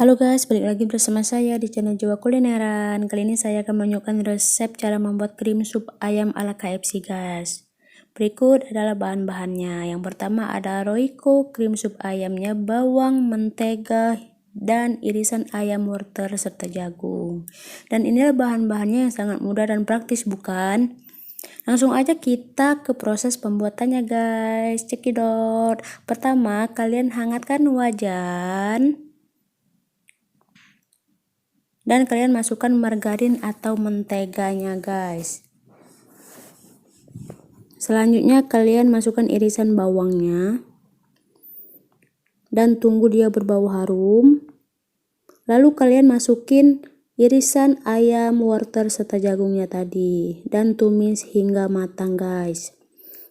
Halo guys, balik lagi bersama saya di channel Jawa Kulineran. Kali ini saya akan menunjukkan resep cara membuat krim sup ayam ala KFC guys. Berikut adalah bahan-bahannya. Yang pertama ada Royco krim sup ayamnya, bawang, mentega, dan irisan ayam wortel serta jagung. Dan inilah bahan-bahannya yang sangat mudah dan praktis, bukan? Langsung aja kita ke proses pembuatannya guys. Cekidot. Pertama, kalian hangatkan wajan dan kalian masukkan margarin atau menteganya guys. Selanjutnya kalian masukkan irisan bawangnya dan tunggu dia berbau harum. Lalu kalian masukin irisan ayam wortel serta jagungnya tadi dan tumis hingga matang guys.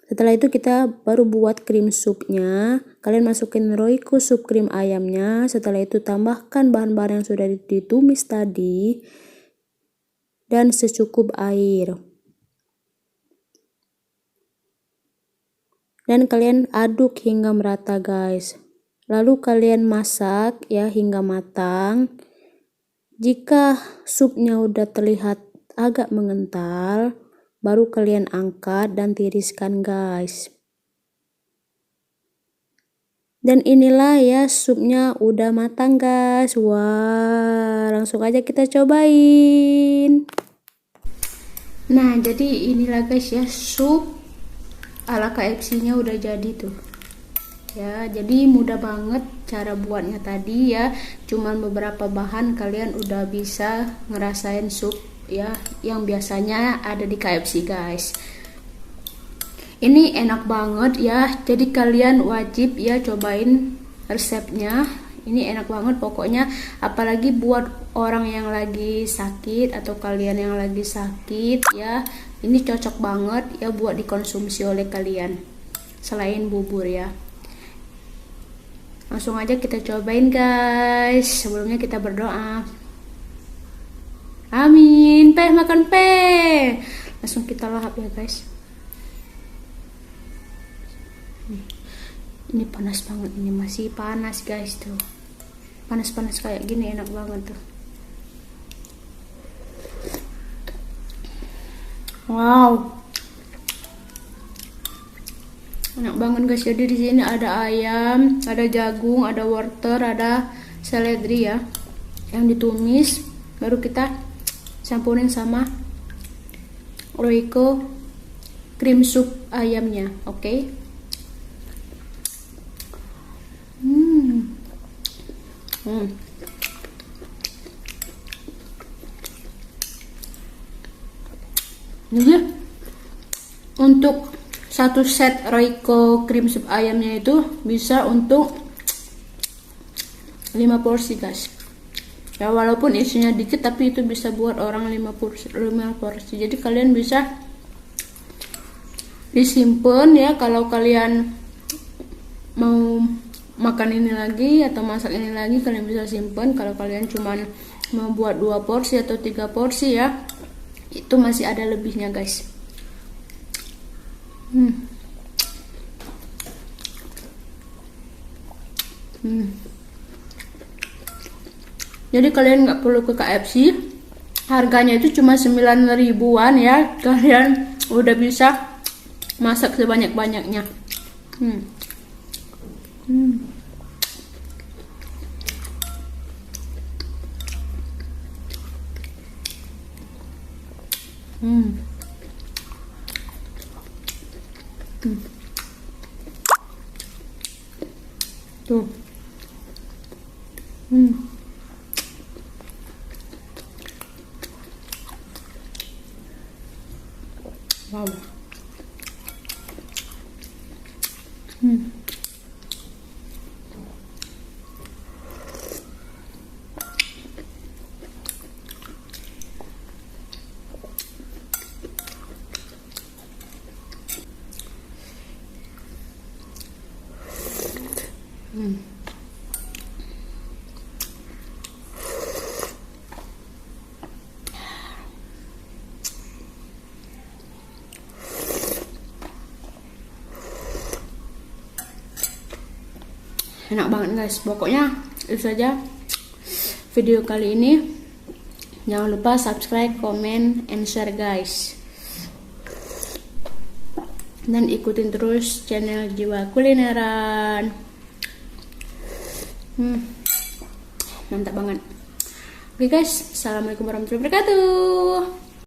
Setelah itu kita baru buat krim supnya. Kalian masukin Royco sup krim ayamnya. Setelah itu tambahkan bahan-bahan yang sudah ditumis tadi dan secukup air. Dan kalian aduk hingga merata guys. Lalu kalian masak ya hingga matang. Jika supnya udah terlihat agak mengental, baru kalian angkat dan tiriskan guys. Dan inilah ya supnya udah matang guys. Wah, langsung aja kita cobain. Nah, jadi inilah guys ya sup ala KFC nya udah jadi tuh ya. Jadi mudah banget cara buatnya tadi ya, cuman beberapa bahan kalian udah bisa ngerasain sup ya yang biasanya ada di KFC guys. Ini enak banget ya, jadi kalian wajib ya cobain resepnya. Ini enak banget pokoknya, apalagi buat orang yang lagi sakit atau kalian yang lagi sakit ya. Ini cocok banget ya buat dikonsumsi oleh kalian selain bubur ya. Langsung aja kita cobain guys. Sebelumnya kita berdoa. Amin. Makan langsung kita lahap ya guys. Ini panas banget, ini masih panas guys tuh. Panas-panas kayak gini enak banget tuh. Wow. Enak banget guys. Jadi di sini ada ayam, ada jagung, ada wortel, ada seledri ya yang ditumis. Baru kita campurin sama Royco krim sup ayamnya. Oke. Jadi untuk satu set Royco krim sup ayamnya itu bisa untuk 5 porsi guys ya, walaupun isinya dikit tapi itu bisa buat orang 5 porsi. Jadi kalian bisa disimpan ya, kalau kalian mau makan ini lagi atau masak ini lagi kalian bisa simpan. Kalau kalian cuman mau buat 2 porsi atau 3 porsi ya, itu masih ada lebihnya guys. Jadi kalian nggak perlu ke KFC, harganya itu cuma 9 ribuan ya, kalian udah bisa masak sebanyak-banyaknya. Tuh. Wow. Enak banget guys, pokoknya itu saja video kali ini. Jangan lupa subscribe, comment, and share guys. Dan ikutin terus channel Jiwa Kulineran. Mantap banget. Oke guys, assalamualaikum warahmatullahi wabarakatuh.